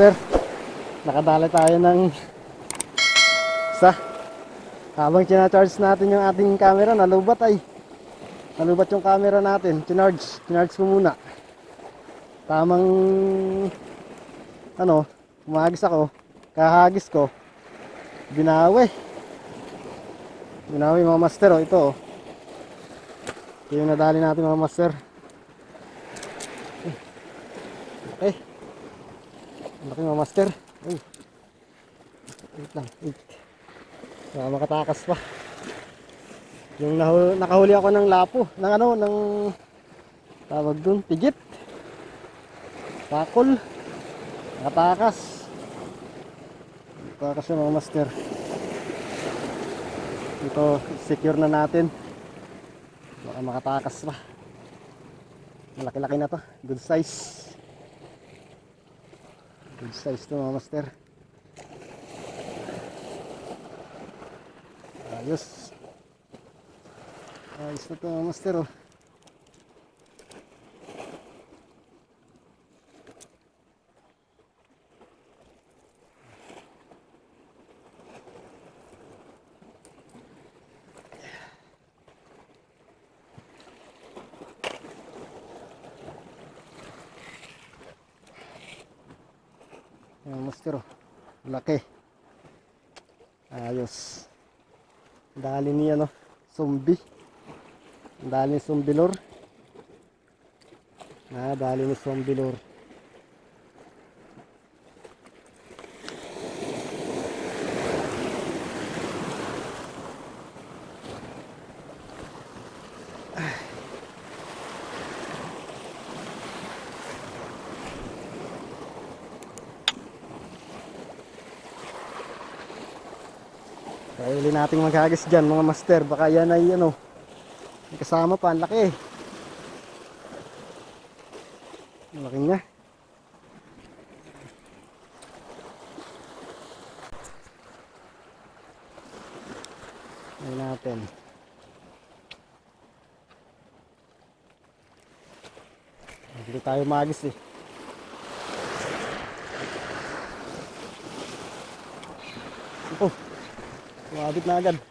Master, nakadala tayo ng isa. Habang charge natin yung ating camera, nalubat yung camera natin. Charge ko muna. Tamang umagis ako, kahagis ko, binawi mga master. Ito yung nadali natin mga master. Okay, laki mga master. Wait lang, makatakas pa. Yung nakahuli ako ng lapo, ng tawag dun, pigit, pakol, nakatakas yung mga master. Ito, secure na natin. Baka makatakas pa. Malaki-laki na to. Good size. Good size to mga master. Ayos. Ayos na to mga master. Master, laki. Ayos. Dali niya zombie. Dali ni zombie lure. Dali ni zombie lure. Kaya uli nating maghagis dyan mga master. Baka yan ay kasama pa. Ang laki. Ang laki niya. Ayan natin. Hindi tayo magis Oh, umabit na agad.